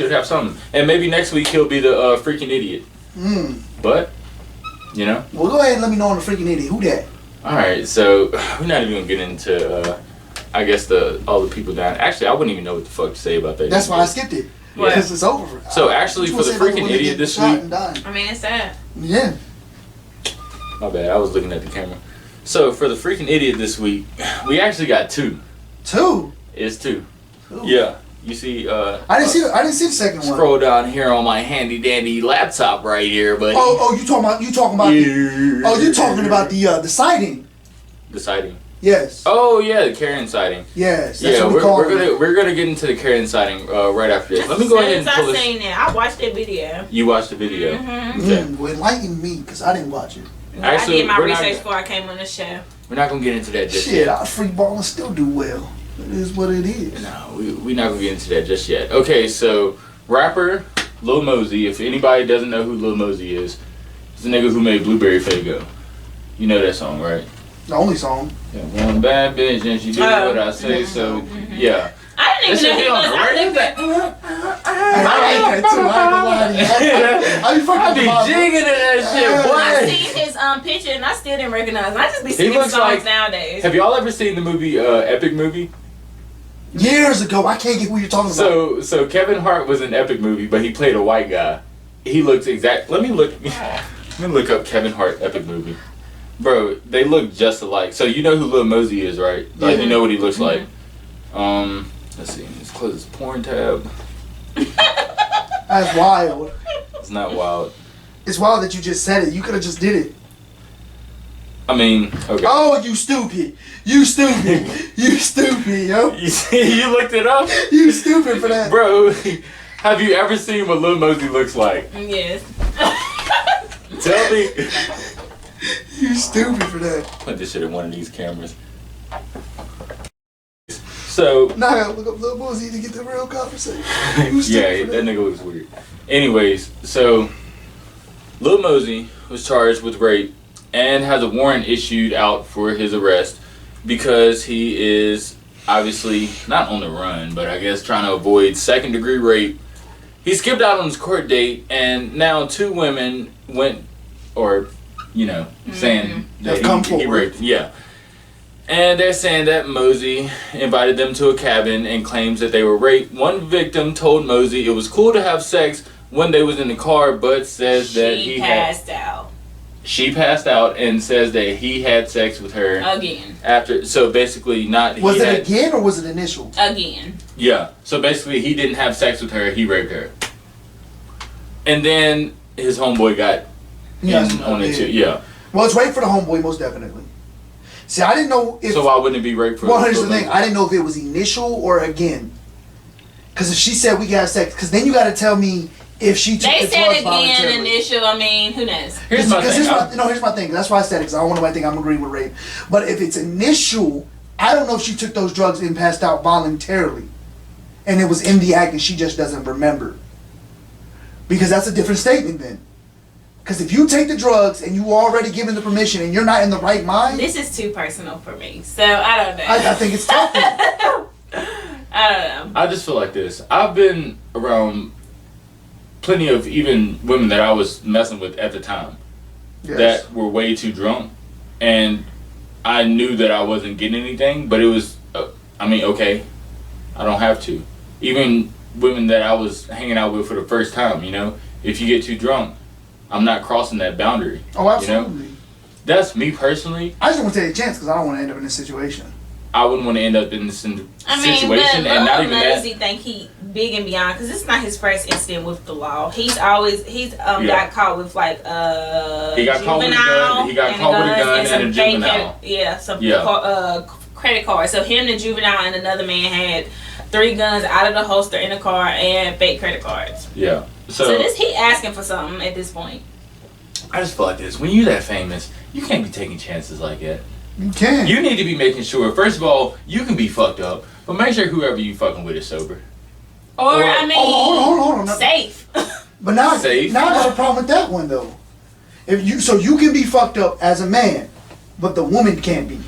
Should have something. And maybe next week he'll be the Frique'n Idiot. But, you know. Well, go ahead and let me know on the Frique'n Idiot. Who that? Alright, so we're not even going to get into, I guess, all the people down. Actually, I wouldn't even know what the fuck to say about that. That's why I skipped it. Yeah. Because it's over. So actually, for the Frique'n Idiot this week. I mean, it's sad. Yeah. My bad, I was looking at the camera. So for the Frique'n Idiot this week, we actually got two. Two? It's two. Ooh. Yeah. You see, I didn't see the second one. Scroll down here on my handy dandy laptop right here, buddy. Oh, you talking about you talking about the sighting. The sighting. Yes. Oh yeah, the Karen sighting. Yes. That's what we're gonna get into the Karen sighting right after this. Let me go ahead and pull this. Seen it. I watched that video. You watched the video. Mm-hmm. Well, enlighten me, because I didn't watch it. Actually, I did my research before I came on the show. We're not gonna get into that just yet. yet. I was free balling, still do well. It is what it is. No, we're not gonna get into that just yet. Okay, so rapper Lil Mosey. If anybody doesn't know who Lil Mosey is, it's the nigga who made Blueberry Faygo. You know that song, right? The only song. Yeah, one bad bitch and she did what I say. So yeah. I didn't even know he was. I looked at. I like that too. I ain't gonna lie. I be jigging in that shit, boy. I seen his picture and I still didn't recognize him. I just be singing songs like, nowadays. Have y'all ever seen the movie Epic Movie? Years ago, I can't get who you're talking about. So Kevin Hart was an Epic Movie, but he played a white guy. He looks exact. Let me look up Kevin Hart Epic Movie. Bro, they look just alike. So you know who Lil Mosey is, right? Like you know what he looks like. Let's see. Let's close this porn tab. That's wild. It's not wild. It's wild that you just said it. You could have just did it. I mean, okay. Oh, you stupid. You stupid. You stupid, yo. You looked it up? You stupid for that. Bro, have you ever seen what Lil Mosey looks like? Yes. Tell me. You stupid for that. Put this shit in one of these cameras. So now I gotta look up Lil Mosey to get the real conversation. Yeah, that nigga looks weird. Anyways, so Lil Mosey was charged with rape and has a warrant issued out for his arrest because he is obviously not on the run, but I guess trying to avoid second-degree rape. He skipped out on his court date, and now two women went, or saying that he raped. Yeah. And they're saying that Mosey invited them to a cabin and claims that they were raped. One victim told Mosey it was cool to have sex when they was in the car, but says that he passed out. She passed out and says that he had sex with her again. After, so basically not. Was it again or was it initial? Again. Yeah. So basically, he didn't have sex with her. He raped her. And then his homeboy got on it too. Yeah. Well, it's rape for the homeboy, most definitely. See, I didn't know if... So why wouldn't it be rape for... Well, here's the thing. I didn't know if it was initial or again. Because if she said we got sex... Because then you got to tell me if she took the drugs voluntarily. They said again, initial, I mean, who knows? Here's my thing. Here's my thing. That's why I said it, because I don't want nobody to think I'm agreeing with rape. But if it's initial, I don't know if she took those drugs and passed out voluntarily. And it was in the act and she just doesn't remember. Because that's a different statement then. Because if you take the drugs and you already given the permission and you're not in the right mind... This is too personal for me, so I don't know. I think it's tough. I don't know. I just feel like this. I've been around plenty of even women that I was messing with at the time that were way too drunk. And I knew that I wasn't getting anything, but it was, okay, I don't have to. Even women that I was hanging out with for the first time, if you get too drunk, I'm not crossing that boundary. Oh, absolutely. That's me personally. I just want to take a chance because I don't want to end up in this situation. I wouldn't want to end up in this situation, but and not even that. Mosey think he big and beyond because it's not his first incident with the law. He's always got caught with like he got caught with a gun. He got caught with a gun and a juvenile. Credit cards. So him, the juvenile, and another man had 3 guns out of the holster in the car and fake credit cards. Yeah. So this he asking for something at this point. I just feel like this. When you're that famous, you can't be taking chances like that. You can't. You need to be making sure, first of all, you can be fucked up, but make sure whoever you fucking with is sober. Or hold on. Safe. But now I got a problem with that one though. So you can be fucked up as a man, but the woman can't be.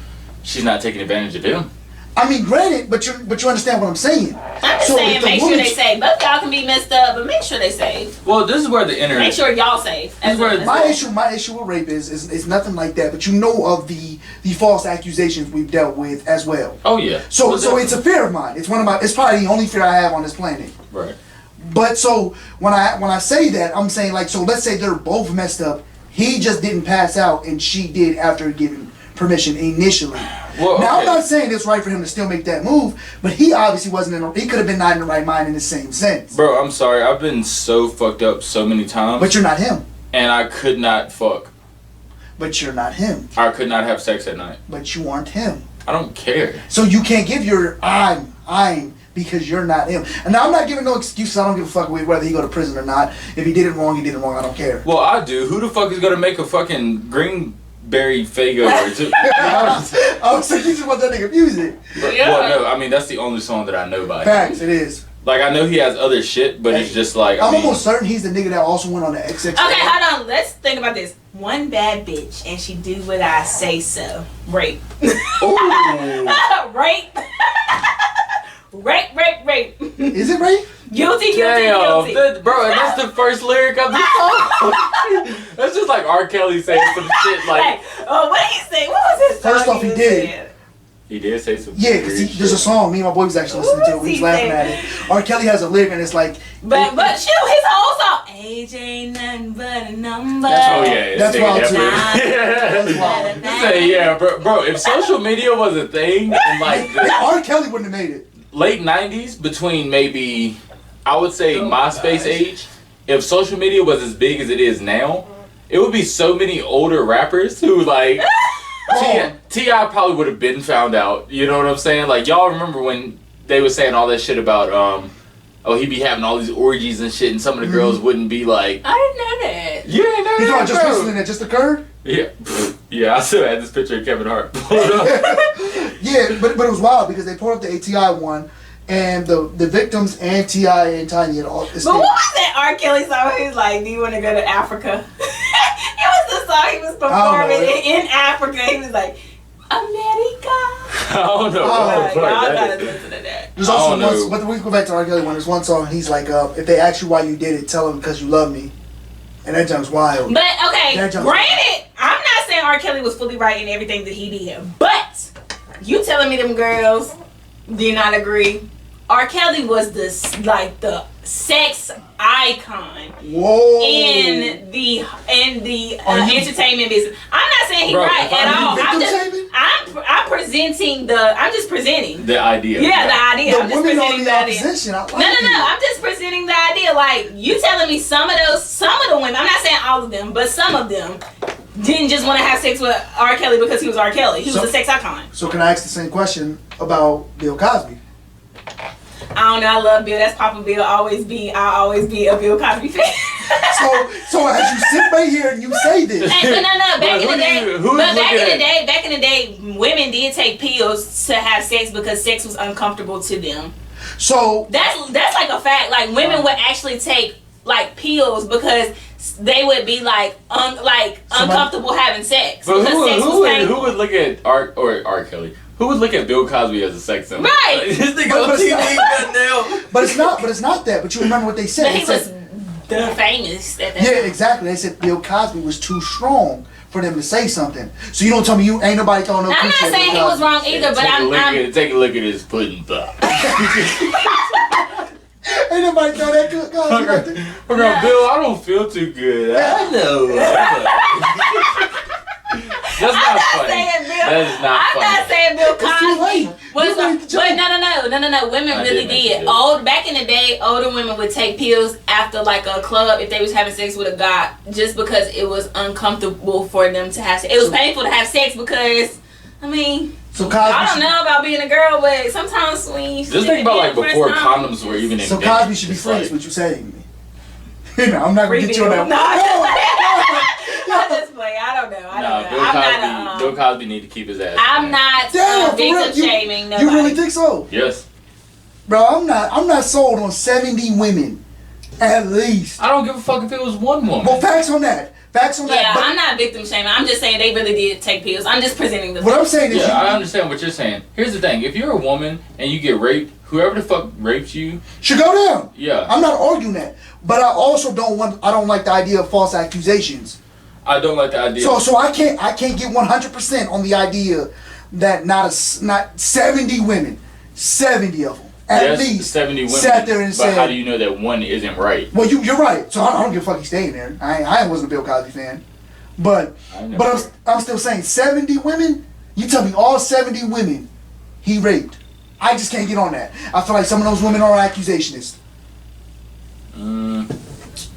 She's not taking advantage of him. I mean, granted, but you understand what I'm saying. I'm just saying, make sure they save. Both y'all can be messed up, but make sure they save. Well, this is where the internet. Make sure y'all save. My issue with rape is nothing like that. But you know of the false accusations we've dealt with as well. Oh yeah. So it's a fear of mine. It's It's probably the only fear I have on this planet. Right. But so when I say that, I'm saying like, so let's say they're both messed up. He just didn't pass out, and she did after giving permission initially. Well, now I'm not saying it's right for him to still make that move, but he obviously wasn't. He could have been not in the right mind in the same sense. Bro, I'm sorry. I've been so fucked up so many times. But you're not him. And I could not fuck. But you're not him. I could not have sex at night. But you aren't him. I don't care. So you can't give your I'm because you're not him. And now I'm not giving no excuses. I don't give a fuck whether he go to prison or not. If he did it wrong, he did it wrong. I don't care. Well, I do. Who the fuck is gonna make a fucking greenberry Fago? Oh, so you just want that nigga music? Well, no. I mean, that's the only song that I know by him. Facts, it is. Like, I know he has other shit, but it's just like, I'm almost certain he's the nigga that also went on the XX. Okay, hold on. Let's think about this. One bad bitch, and she do what I say so. Rape. Rape. Rape. Is it rape? Guilty. Bro, and that's the first lyric of the song. That's just like R. Kelly saying some shit like. Hey, what did he say? What was his song? First off, he did. He did say some. Yeah, because there's a song. Me and my boy was actually listening to it. We was laughing at it. R. Kelly has a lyric, and it's like. But shoot, his whole song. Age ain't nothing but a number. That's wild too. That's wild. Say bro. If social media was a thing, and like R. Kelly wouldn't have made it. Late 90s, between maybe, I would say MySpace age, if social media was as big as it is now, it would be so many older rappers who like, T.I. probably would have been found out, you know what I'm saying? Like, y'all remember when they were saying all that shit about, he'd be having all these orgies and shit, and some of the girls wouldn't be like... I didn't know that. You ain't know that, bro. Just recently that just occurred? Yeah. Yeah, I still had this picture of Kevin Hart. Yeah, but it was wild because they pulled up the ATI one, and the victims and T.I. and Tiny had all... But what was that R. Kelly song? He was like, do you want to go to Africa? It was the song he was performing in Africa. He was like, America. I don't know. Y'all gotta listen to that. There's also one, but we go back to R. Kelly one. There's one song, he's like, if they ask you why you did it, tell them because you love me. And that junk's wild. But, okay, granted, I'm not saying R. Kelly was fully right in everything that he did. But, you telling me them girls did not agree? R. Kelly was the sex icon in the entertainment business. I'm not saying he's right at all. I'm just presenting the idea. Yeah, the idea. I'm just presenting the idea. No. I'm just presenting the idea. Like, you telling me some of the women, I'm not saying all of them, but some of them didn't just want to have sex with R. Kelly because he was R. Kelly. He was a sex icon. So can I ask the same question about Bill Cosby? I don't know. I love Bill. That's Papa Bill. I'll always be a Bill Cosby fan. so as you sit right here and you say this, back in the day, women did take pills to have sex because sex was uncomfortable to them. So that's like a fact. Like, women would actually take like pills because they would be like uncomfortable having sex. But who would look at R. Kelly? Who would look at Bill Cosby as a sex symbol? Right. Like, this nigga on TV But it's not that. But you remember what they said? But he was the famous at that time. Exactly. They said Bill Cosby was too strong for them to say something. So you don't tell me you ain't nobody throwing no. I'm not saying he was wrong either, but take a look at his pudding thought. Ain't nobody throw that good Cosby. Bill, I don't feel too good. I know. That's not funny. That is not funny. I'm not saying Bill Cosby. No. Women really did. Back in the day, older women would take pills after like a club if they was having sex with a guy, just because it was uncomfortable for them to have sex. It was painful to have sex because, I mean, I don't know about being a girl, but sometimes when you just think about like before condoms were even invented. So Cosby should be friends with you saying me. I'm not gonna get you on that. I just play. I don't know. Bill Cosby need to keep his ass. I'm not victim shaming nobody. You really think so? Yes. Bro, I'm not sold on 70 women, at least. I don't give a fuck if it was one woman. Well, facts on that. Facts on that. Yeah, but I'm not victim shaming. I'm just saying they really did take pills. I'm just presenting the what I'm facts. saying is, Yeah, I understand what you're saying. Here's the thing: if you're a woman and you get raped, whoever the fuck rapes you should go down. Yeah. I'm not arguing that, but I also don't like the idea of false accusations. I don't like the idea. So I can't get 100% on the idea that not 70 women, 70 of them at least 70 women sat there and but said, how do you know that one isn't right? Well, you're right. So I don't give a fuck. He's staying there. I wasn't a Bill Cosby fan, but I'm still saying 70 women. You tell me all 70 women he raped. I just can't get on that. I feel like some of those women are accusationists. Who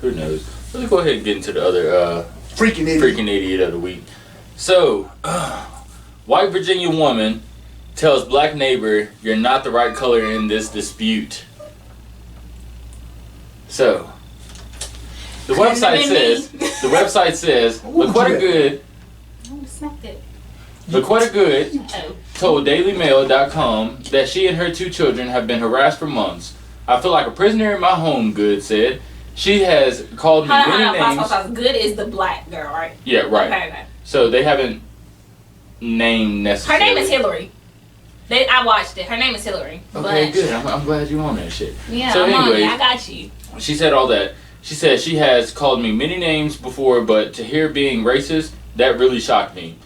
knows? Let's go ahead and get into the other Frique'n Idiot. Frique'n Idiot of the week. So, white Virginia woman tells black neighbor, "You're not the right color in this dispute." So, the website says Laquetta Good. Oh, smacked it. Laquetta Good Oh. told DailyMail.com that she and her 2 children have been harassed for months. "I feel like a prisoner in my home," Good said. "She has called me many names." Good is the black girl, right? Yeah, right. Okay. So they haven't named Her necessarily. name is Hillary. I watched it. Her name is Hillary. Okay, but good. I'm glad you're on that shit. Yeah, So I'm on anyways, it. I got you. she said all that. She said she has called me many names before, but to hear being racist, that really shocked me.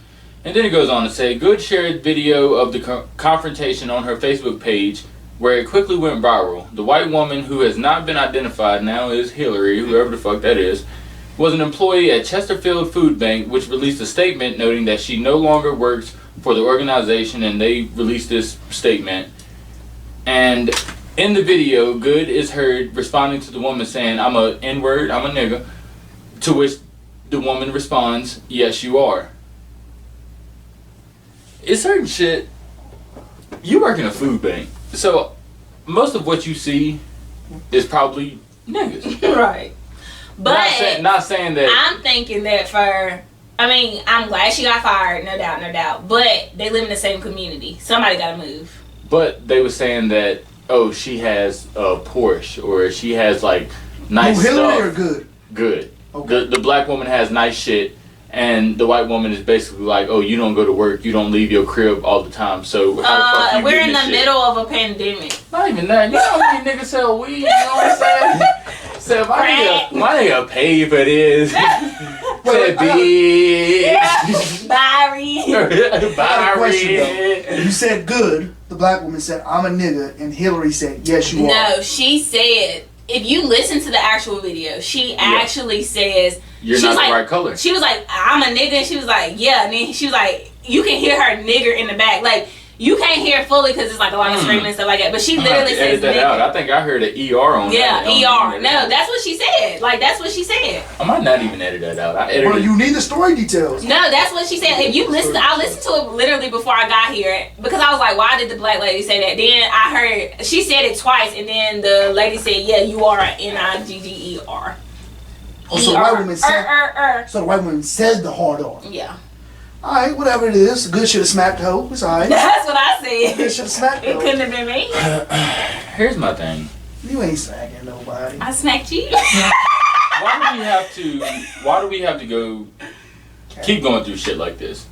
And then it goes on to say, Good shared video of the confrontation on her Facebook page, where it quickly went viral. The white woman, who has not been identified, now is Hillary, whoever the fuck that is, was an employee at Chesterfield Food Bank, which released a statement noting that she no longer works for the organization, and they released this statement. And in the video, Good is heard responding to the woman saying, "I'm a N-word, I'm a nigga," to which the woman responds, "Yes, you are." It's certain shit. You work in a food bank, so most of what you see is probably niggas. Right. But not saying that. I'm thinking that I'm glad she got fired, no doubt. But they live in the same community. Somebody gotta move. But they were saying that, oh, she has a Porsche, or she has like nice stuff. Hillary or Good? Good. Okay. The black woman has nice shit, and the white woman is basically like, oh, you don't go to work, you don't leave your crib all the time, so how the fuck you we're getting in this the shit? middle of a pandemic. Not even that. You know how many niggas sell weed? You know what I'm saying? Said my nigga pay for this. Said bitch. Barry. You said Good. The black woman said, "I'm a nigga," and Hillary said, "Yes, you are." No, she said, if you listen to the actual video, she actually says, "You're not the right color." She was like, "I'm a nigga," and she was like, "Yeah," and then she was like, you can hear her nigger in the back. Like, you can't hear it fully because it's like a lot of screaming and stuff like that, but she literally says that nigger. out. I think I heard an ER on that. ER. No, that's what she said. Like, that's what she said. I might not even edit that out. I edited Bro, you need the story details. No, that's what she said. If you listen, I listened to it literally before I got here because I was like, why did the black lady say that? Then I heard she said it twice, and then the lady said, "Yeah, you are an Nigger." Oh, so the white woman said. So the white woman said the hard R. Yeah. All right, whatever it is. Good should have smacked the hoe. It's all right. That's what I said. Good should have smacked the It hoe. couldn't have been me. Here's my thing. You ain't smacking nobody. I smacked you. Why do we have to go keep going through shit like this?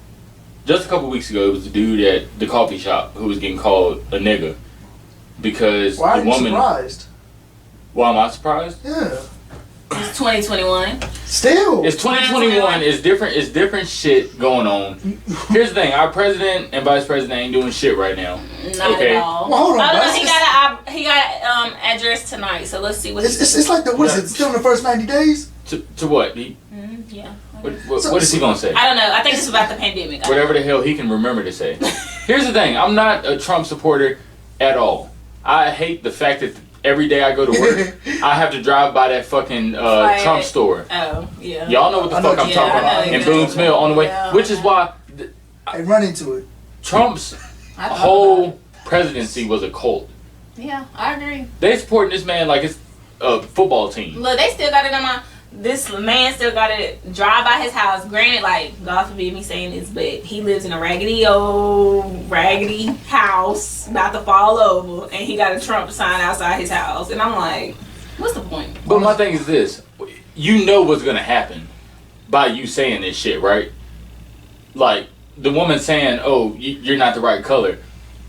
Just a couple weeks ago, it was the dude at the coffee shop who was getting called a nigga because Why are the you woman. surprised? Why am I surprised? Yeah. It's 2021. Still. It's 2021. It's different. It's different shit going on. Here's the thing: our president and vice president ain't doing shit right now. Not Okay. at all. Well, hold on, Oh, no, guys. he got address tonight. So let's see what. It's like the, what is it? Still in the first 90 days? To what? Yeah. What is he gonna say? I don't know. I think it's about the pandemic. Whatever the hell he can remember to say. Here's the thing: I'm not a Trump supporter at all. I hate the fact that every day I go to work, I have to drive by that fucking Trump store. Oh, yeah. Y'all know what the fuck I'm talking about. In Boone's Mill on the way. Yeah, Which is why I run into it. Trump's whole presidency was a cult. Yeah, I agree. They supporting this man like it's a football team. Look, they still got it on my. This man still got to drive by his house. Granted, like, God forbid me saying this, but he lives in a raggedy house about to fall over, and he got a Trump sign outside his house. And I'm like, what's the point? But my thing is this: you know what's gonna happen. by you saying this shit, right? Like, the woman saying, oh, you're not the right color.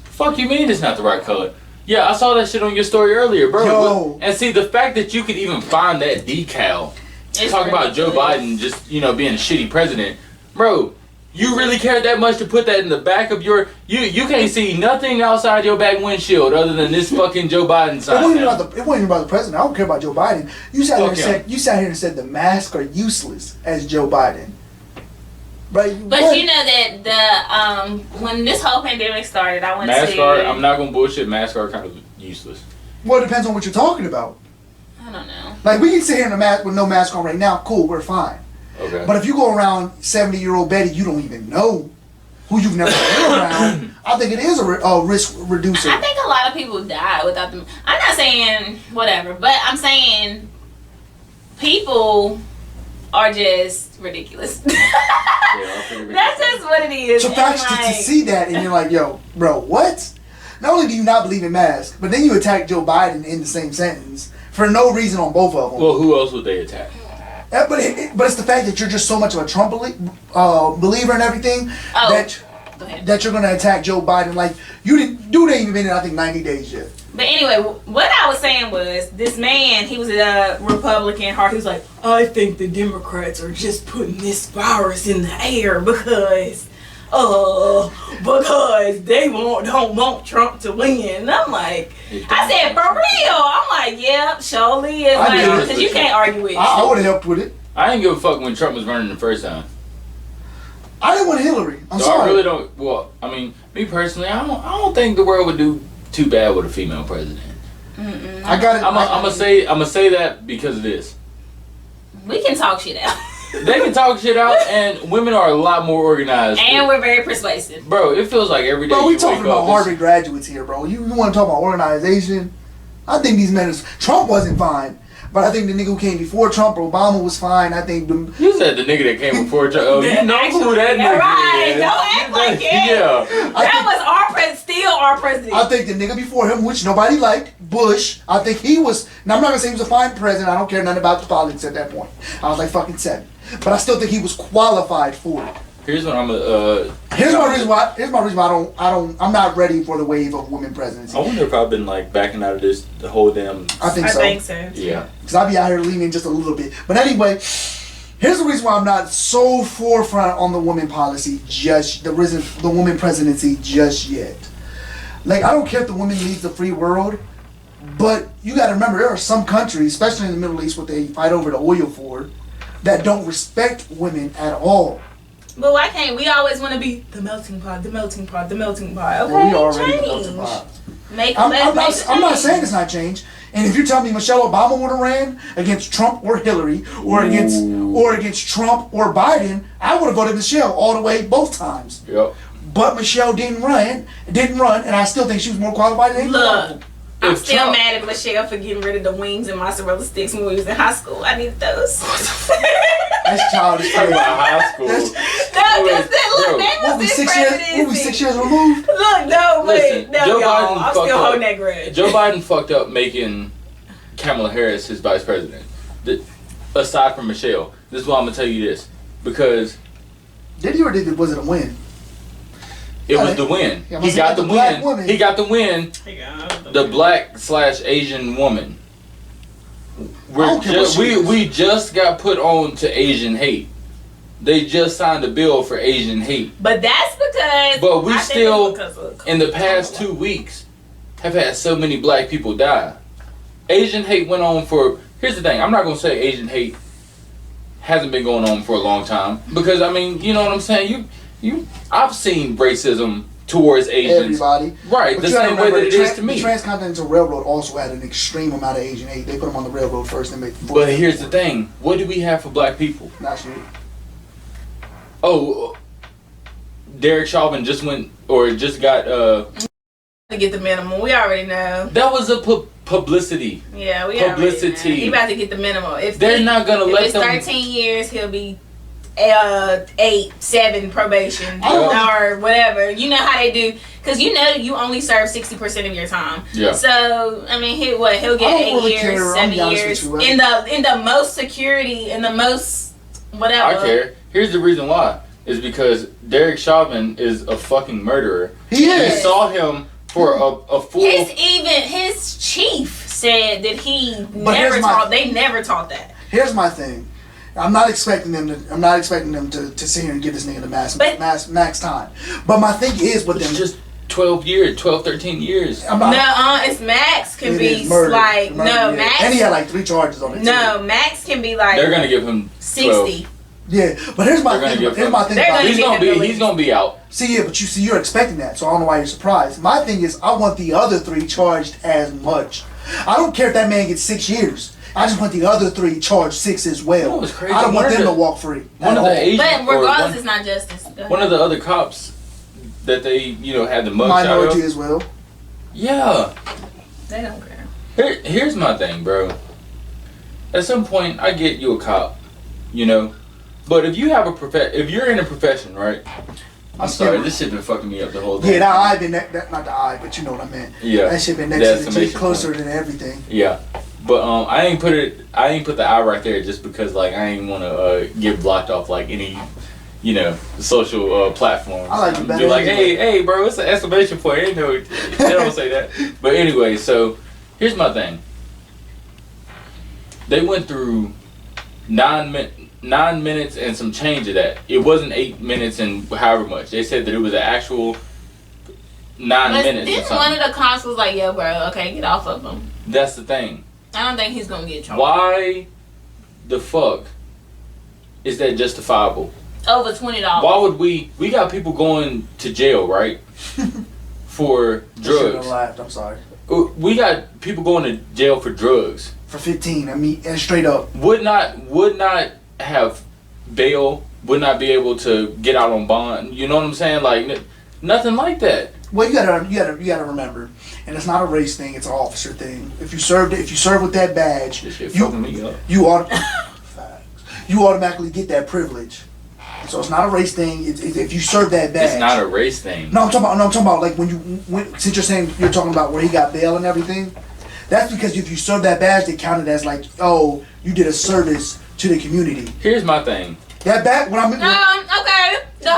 Fuck you mean it's not the right color? Yeah, I saw that shit on your story earlier, bro. Yo. And see, the fact that you could even find that decal, talk about Joe Biden just, being a shitty president. Bro, you really cared that much to put that in the back of your... You can't see nothing outside your back windshield other than this fucking Joe Biden sign. It wasn't even about the president. I don't care about Joe Biden. You sat here and said the masks are useless as Joe Biden. Right? But you know that the when this whole pandemic started, I went to... I'm not going to bullshit. Masks are kind of useless. Well, it depends on what you're talking about. I don't know. Like, we can sit here in a mask with no mask on right now. Cool, we're fine. Okay. But if you go around 70-year-old Betty, you don't even know who you've never been around. I think it is a risk reducer. I think a lot of people die without them. I'm not saying whatever, but I'm saying people are just ridiculous. That's just what it is. So facts to see that and you're like, yo, bro, what? Not only do you not believe in masks, but then you attack Joe Biden in the same sentence for no reason on both of them. Well, who else would they attack? But it's the fact that you're just so much of a Trump believer and everything that you're going to attack Joe Biden. Like, you ain't even been in, I think, 90 days yet. But anyway, what I was saying was, this man, he was a Republican heart. He was like, I think the Democrats are just putting this virus in the air because they don't want Trump to win. And I'm like, I said, for real? I'm like, yep, surely is. Because you can't argue with it. I would have helped with it. I didn't give a fuck when Trump was running the first time. I didn't want Hillary. I'm sorry. I really don't. Well, I mean, me personally, I don't think the world would do too bad with a female president. Mm-mm. I'm gonna say that because of this. We can talk shit out. They can talk shit out, and women are a lot more organized. And we're very persuasive. Bro, it feels like every day. Bro, we talking about Harvard graduates here, bro. You want to talk about organization? I think these men. Trump wasn't fine. But I think the nigga who came before Trump, Obama, was fine. I think you said the nigga that came before Trump. Oh, you know who that nigga right. is. Don't act like it. Yeah. That was our president, still our president. I think the nigga before him, which nobody liked, Bush, I think he was, now I'm not going to say he was a fine president. I don't care nothing about the politics at that point. I was like fucking 7. But I still think he was qualified for it. Here's what I'm Here's my reason why I'm not ready for the wave of women presidency. I wonder if I've been like backing out of this the whole damn. I think so. Yeah. Because I'll be out here leaning just a little bit. But anyway, here's the reason why I'm not so forefront on the woman policy the woman presidency just yet. Like, I don't care if the woman leads the free world, but you got to remember there are some countries, especially in the Middle East, what they fight over the oil for, that don't respect women at all. But why can't we always want to be the melting pot, the melting pot, the melting pot? Okay, well, we already change. the melting pot. I'm not saying it's not change. And if you're telling me Michelle Obama would have ran against Trump or Hillary or against Trump or Biden, I would have voted Michelle all the way both times. Yep. But Michelle didn't run, and I still think she was more qualified than Look, I'm still mad at Michelle for getting rid of the wings and mozzarella sticks when we was in high school. I needed those. That's childish. Talking about high school. What we 6 years removed? Look, no, wait, no, Joe y'all. Biden I'm still holding that grudge. Joe Biden fucked up making Kamala Harris his vice president. Aside from Michelle, this is why I'm gonna tell you this because did he or was it a win? It was the win. Yeah, he got the win. He got the win. The black/Asian woman. We just got put on to Asian hate. They just signed a bill for Asian hate. But that's because. But we still, in the past 2 weeks, have had so many black people die. Asian hate went on for. Here's the thing. I'm not gonna say Asian hate hasn't been going on for a long time because I mean, you know what I'm saying. I've seen racism towards Asians. Everybody. Right, but the same way that it is to me. The Transcontinental Railroad also had an extreme amount of Asian hate. They put them on the railroad first and made. But here's the thing. What do we have for black people? Not sure. Oh, Derek Chauvin just got to get the minimum. We already know. That was a publicity. Yeah, we publicity. Already know. He about to get the minimum. If they're not gonna let it's them. 13 years, he'll be 8, 7 probation or whatever. You know how they do, because you only serve 60% of your time. Yeah. So I mean, he'll get 8 years, 7 years in the most security, in the most Whatever. I care. Here's the reason why. Is because Derek Chauvin is a fucking murderer. He is. You saw him for a full. His chief said that they never taught that. Here's my thing. I'm not expecting them to sit here and give this nigga the max time. But my thing is with them just 12 years, 12, 13 years. It's max can be like no max. And he had like 3 charges on it. No, max can be like they're gonna give him 60. Yeah, but here's my thing. He's gonna be out. See, yeah, but you're expecting that, so I don't know why you're surprised. My thing is, I want the other 3 charged as much. I don't care if that man gets 6 years. I just want the other 3 charged 6 as well. You know what's crazy? I don't want them to walk free. One of the Asian, but regardless, it's not justice. One of the other cops that they, had the mugshot minority as well. Yeah. They don't care. Here's my thing, bro. At some point, I get you a cop, but if you have if you're in a profession, right? I'm sorry, this shit been fucking me up the whole day. Yeah, that eye been not the eye, but you know what I meant. Yeah. That shit been next to the G, closer than everything. Yeah. But I ain't put the eye right there just because I ain't want to get blocked off any, social platforms. I like you better. Be like, hey, bro, it's an exclamation point. Ain't no, they don't say that. But anyway, so here's my thing. They went through 9 minutes and some change of that. It wasn't 8 minutes and however much. They said that it was an actual 9 minutes. Didn't one of the cops was like, "Yo, bro, okay, get off of him." That's the thing. I don't think he's gonna get charged. Why the fuck is that justifiable? Over $20. Why would we got people going to jail, right? For drugs. I'm sorry. We got people going to jail for drugs. For 15, and straight up. Would not have bail, would not be able to get out on bond. You know what I'm saying? Nothing like that. Well, you gotta remember, and it's not a race thing; it's an officer thing. If you serve with that badge, This shit fucking me up. you automatically get that privilege. So it's not a race thing. If you serve that badge, It's not a race thing. No, I'm talking about since you're saying you're talking about where he got bail and everything. That's because if you serve that badge, they count it as you did a service to the community. Here's my thing. That back when I'm okay. The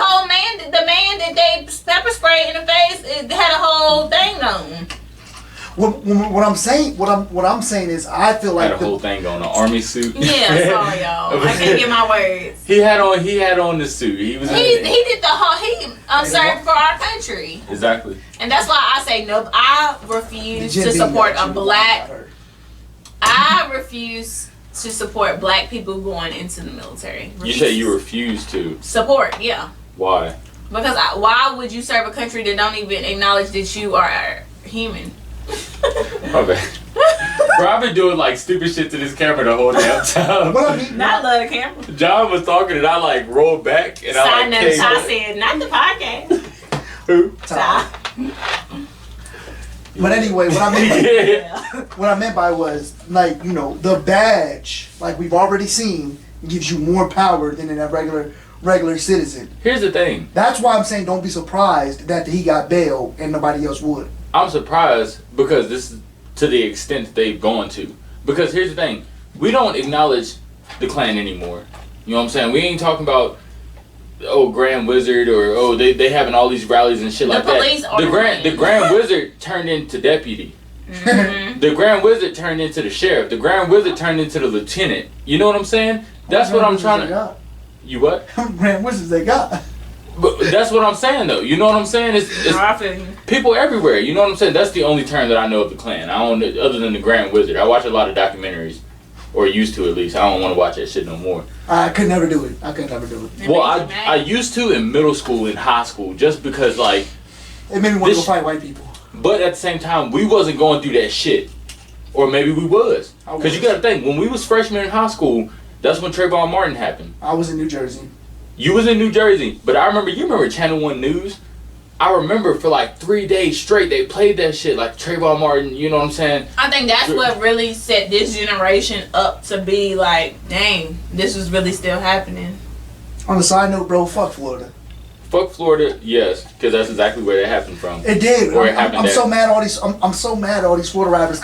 man that they pepper sprayed in the face, it had a whole thing on. What I'm saying is I feel like Had a whole thing on, an army suit. Yeah, sorry y'all. I can't get my words. He had on the suit. He did the whole. He served for our country. Exactly. And that's why I say no. I refuse to support a black. I refuse to support black people going into the military. You say you refuse to support? Yeah. Why? Because why would you serve a country that don't even acknowledge that you are human? My bad. Bro, I've been doing stupid shit to this camera the whole damn time. What I mean, not love the camera. John was talking and I rolled back and I said, not the podcast. Who? But anyway, what I meant by was the badge, we've already seen, gives you more power than a regular citizen. Here's the thing. That's why I'm saying don't be surprised that he got bail and nobody else would. I'm surprised because this is to the extent that they've gone to. Because here's the thing. We don't acknowledge the Klan anymore. You know what I'm saying? We ain't talking about Grand Wizard or they having all these rallies and shit like that. The Grand Wizard turned into deputy. Mm-hmm. The Grand Wizard turned into the sheriff. The Grand Wizard turned into the lieutenant. You know what I'm saying? That's what I'm trying to. You what? Grand Wizards they got. But that's what I'm saying though. You know what I'm saying? It's people everywhere. You know what I'm saying? That's the only term that I know of the Klan. I don't, other than the Grand Wizard. I watch a lot of documentaries, or used to at least. I don't want to watch that shit no more. I could never do it. Well, I used to in middle school and high school just because it made me want to go fight white people. But at the same time, we wasn't going through that shit, or maybe we was. Because you got to think when we was freshmen in high school, that's when Trayvon Martin happened. I was in New Jersey. You was in New Jersey, but you remember Channel 1 News? I remember for 3 days straight, they played that shit Trayvon Martin, you know what I'm saying? I think that's what really set this generation up to be dang, this was really still happening. On the side note, bro, fuck Florida. Fuck Florida, yes, because that's exactly where that happened from. It did. Where it happened. I'm so mad all these Florida rappers come